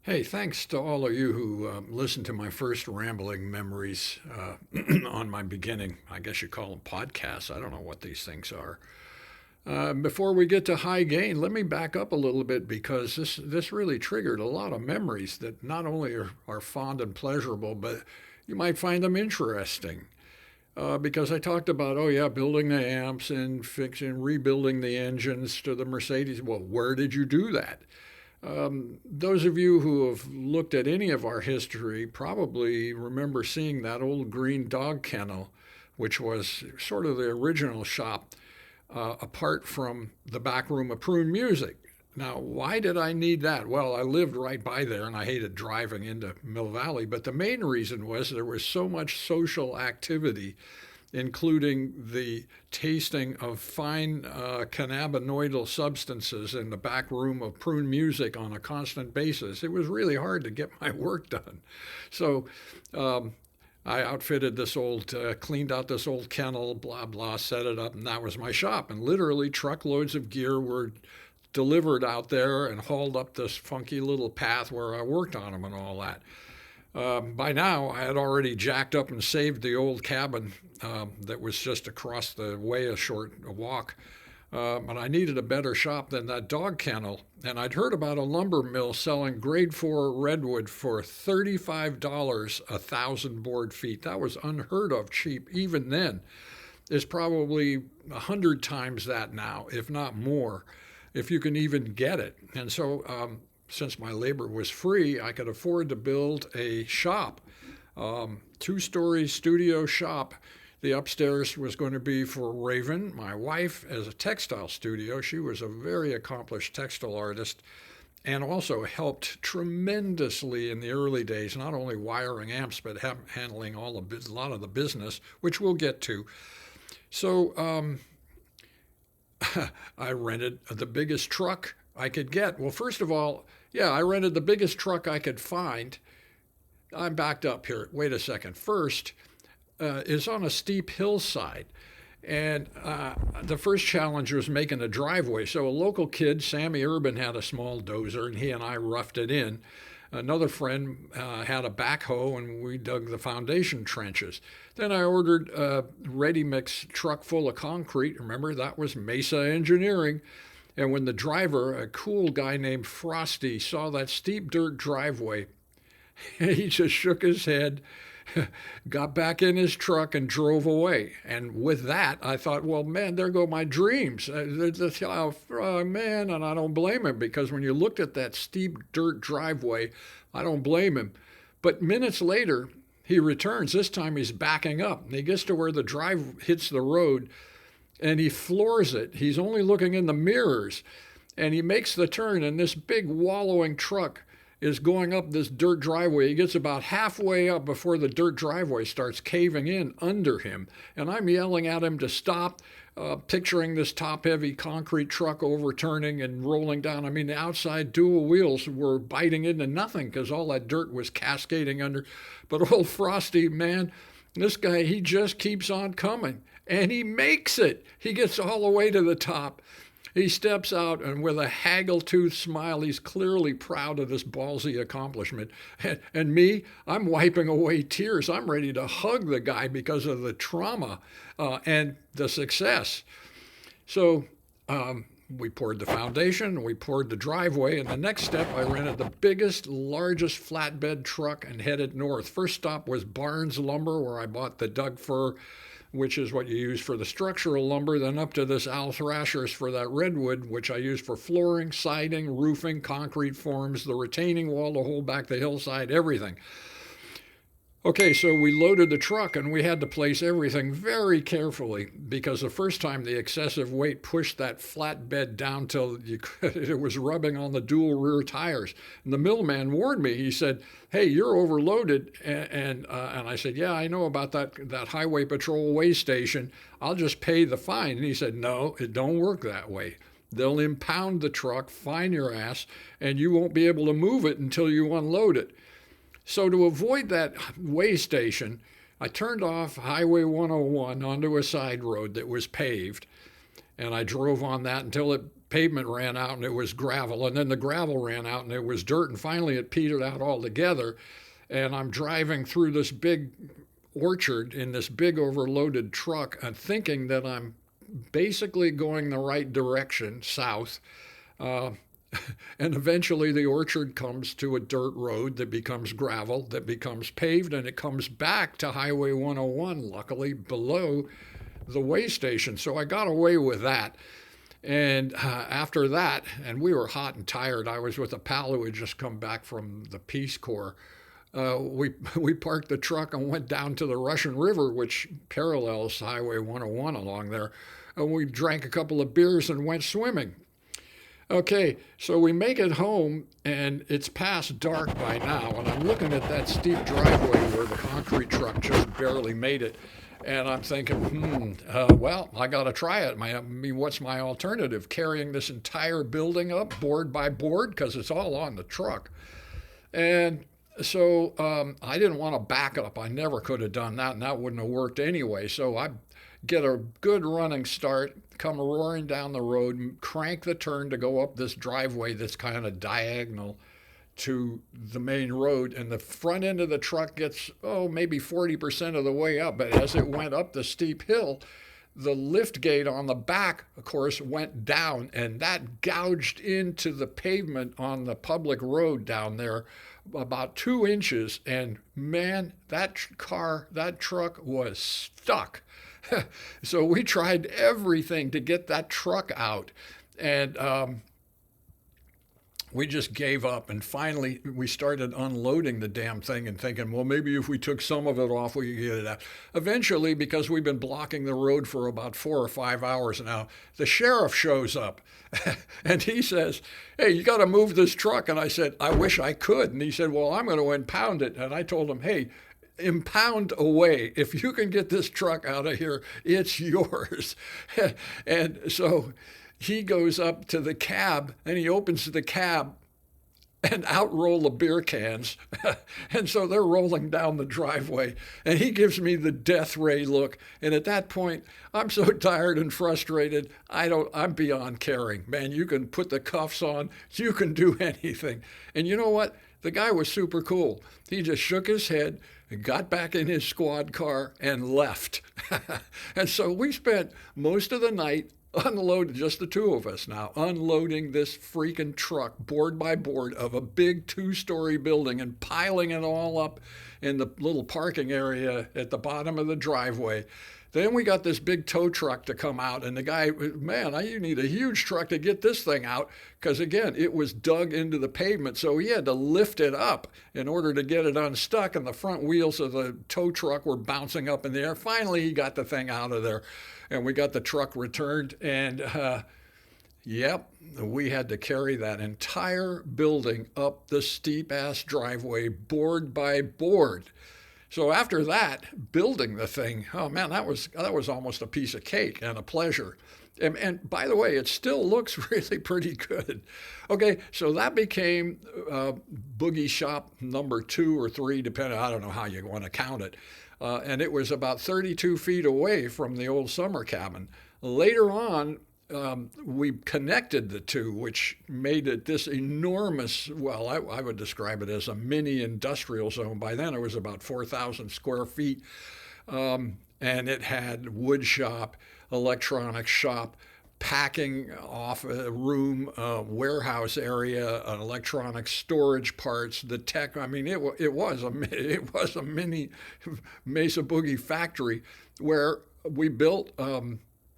Hey, thanks to all of you who listened to my first rambling memories on my beginning. I guess you call them podcasts. I don't know what these things are. Before we get to high gain, let me back up a little bit because this really triggered a lot of memories that not only are fond and pleasurable, but you might find them interesting. Because I talked about, oh yeah, building the amps and fixing, rebuilding the engines to the Mercedes. Well, where did you do that? Those of you who have looked at any of our history probably remember seeing that old green dog kennel, which was sort of the original shop, apart from the back room of Prune Music. Now, why did I need that? Well, I lived right by there and I hated driving into Mill Valley, but the main reason was there was so much social activity, including the tasting of fine cannabinoidal substances in the back room of Prune Music on a constant basis. It was really hard to get my work done. So I outfitted this old, cleaned out this old kennel, blah, blah, set it up, and that was my shop. And literally truckloads of gear were delivered out there and hauled up this funky little path where I worked on them and all that. By now, I had already jacked up and saved the old cabin that was just across the way, a short walk. But I needed a better shop than that dog kennel. And I'd heard about a lumber mill selling grade 4 redwood for $35 a thousand board feet. That was unheard of cheap even then. It's probably 100 times that now, if not more, if you can even get it. And so since my labor was free, I could afford to build a shop, two-story studio shop. The upstairs was going to be for Raven, my wife, as a textile studio. She was a very accomplished textile artist and also helped tremendously in the early days, not only wiring amps, but handling a lot of the business, which we'll get to. So I rented the biggest truck I could get. Well, first of all, yeah, I rented the biggest truck I could find. I'm backed up here. Wait a second. First, it's on a steep hillside. And the first challenge was making a driveway. So a local kid, Sammy Urban, had a small dozer, and he and I roughed it in. Another friend had a backhoe, and we dug the foundation trenches. Then I ordered a ready-mix truck full of concrete. Remember, that was Mesa Engineering. And when the driver, a cool guy named Frosty, saw that steep dirt driveway, he just shook his head, got back in his truck, and drove away. And with that, I thought, well, man, there go my dreams. Oh, man, and I don't blame him, because when you looked at that steep dirt driveway, I don't blame him. But minutes later, he returns. This time he's backing up. And he gets to where the drive hits the road, and he floors it. He's only looking in the mirrors. And he makes the turn, and this big wallowing truck is going up this dirt driveway. He gets about halfway up before the dirt driveway starts caving in under him. And I'm yelling at him to stop, picturing this top-heavy concrete truck overturning and rolling down. I mean, the outside dual wheels were biting into nothing because all that dirt was cascading under. But old Frosty, man, this guy, he just keeps on coming. And he makes it. He gets all the way to the top. He steps out, and with a haggle-toothed smile, he's clearly proud of this ballsy accomplishment. And me, I'm wiping away tears. I'm ready to hug the guy because of the trauma and the success. So we poured the foundation, we poured the driveway, and the next step, I rented the biggest, largest flatbed truck and headed north. First stop was Barnes Lumber, where I bought the Doug fir, which is what you use for the structural lumber, then up to this Al Thrashers for that redwood, which I use for flooring, siding, roofing, concrete forms, the retaining wall to hold back the hillside, everything. Okay, so we loaded the truck and we had to place everything very carefully because the first time the excessive weight pushed that flatbed down till it was rubbing on the dual rear tires. And the millman warned me. He said, "Hey, you're overloaded." And I said, "Yeah, I know about that highway patrol weigh station. I'll just pay the fine." And he said, "No, it don't work that way. They'll impound the truck, fine your ass, and you won't be able to move it until you unload it." So to avoid that weigh station, I turned off Highway 101 onto a side road that was paved, and I drove on that until it pavement ran out and it was gravel, and then the gravel ran out and it was dirt, and finally it petered out altogether. And I'm driving through this big orchard in this big overloaded truck and thinking that I'm basically going the right direction, south. Uh, and eventually the orchard comes to a dirt road that becomes gravel, that becomes paved, and it comes back to Highway 101, luckily below the way station. So I got away with that. And after that, and we were hot and tired, I was with a pal who had just come back from the Peace Corps. We parked the truck and went down to the Russian River, which parallels Highway 101 along there. And we drank a couple of beers and went swimming. Okay, so we make it home, and it's past dark by now, and I'm looking at that steep driveway where the concrete truck just barely made it, and I'm thinking, well, I got to try it. I mean, what's my alternative? Carrying this entire building up board by board, because it's all on the truck. And so I didn't want to back up. I never could have done that, and that wouldn't have worked anyway. So I get a good running start, come roaring down the road, crank the turn to go up this driveway that's kind of diagonal to the main road, and the front end of the truck gets, maybe 40% of the way up. But as it went up the steep hill, the lift gate on the back, of course, went down, and that gouged into the pavement on the public road down there about 2 inches. And man, that truck was stuck. So we tried everything to get that truck out, and we just gave up. And finally, we started unloading the damn thing and thinking, well, maybe if we took some of it off, we could get it out. Eventually, because we've been blocking the road for about 4 or 5 hours now, the sheriff shows up and he says, hey, you got to move this truck. And I said, I wish I could. And he said, well, I'm going to impound it. And I told him, hey, impound away. If you can get this truck out of here, it's yours. And so he goes up to the cab and he opens the cab, and out roll the beer cans. And so they're rolling down the driveway, and he gives me the death ray look. And at that point, I'm so tired and frustrated, I'm beyond caring. Man, you can put the cuffs on, you can do anything. And you know what? The guy was super cool. He just shook his head, got back in his squad car, and left. And so we spent most of the night unloaded, just the two of us now, unloading this freaking truck board by board of a big 2-story building and piling it all up in the little parking area at the bottom of the driveway. Then we got this big tow truck to come out, and the guy, man, you need a huge truck to get this thing out, because again, it was dug into the pavement, so he had to lift it up in order to get it unstuck, and the front wheels of the tow truck were bouncing up in the air. Finally, he got the thing out of there, and we got the truck returned, and yep, we had to carry that entire building up the steep-ass driveway, board by board. So after that, building the thing, oh man, that was almost a piece of cake and a pleasure. And by the way, it still looks really pretty good. Okay, so that became Boogie Shop number 2 or 3, depending, I don't know how you want to count it. And it was about 32 feet away from the old summer cabin. Later on, we connected the two, which made it this enormous, well, I would describe it as a mini industrial zone. By then it was about 4,000 square feet. And it had wood shop, electronics shop, packing off a room, warehouse area, an electronic storage parts, the tech. I mean, it was a mini Mesa Boogie factory where we built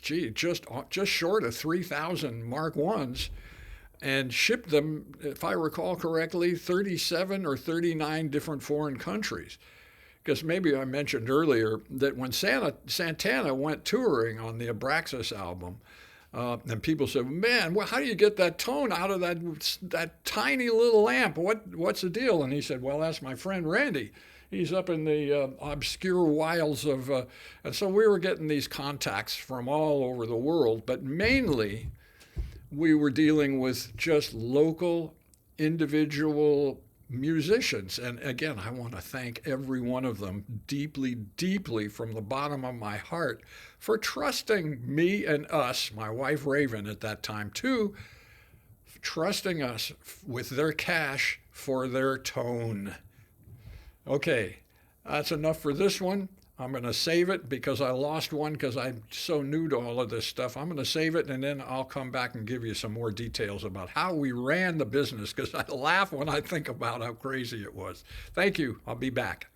just short of 3,000 Mark I's and shipped them, if I recall correctly, 37 or 39 different foreign countries. Because maybe I mentioned earlier that when Santana went touring on the Abraxas album, and people said, man, well, how do you get that tone out of that tiny little amp? What's the deal? And he said, well, that's my friend Randy. He's up in the obscure wilds of, and so we were getting these contacts from all over the world, but mainly we were dealing with just local, individual musicians. And again, I want to thank every one of them deeply, deeply from the bottom of my heart for trusting me and us, my wife Raven at that time too, trusting us with their cash for their tone. Okay, that's enough for this one. I'm going to save it because I lost one because I'm so new to all of this stuff. I'm going to save it and then I'll come back and give you some more details about how we ran the business because I laugh when I think about how crazy it was. Thank you. I'll be back.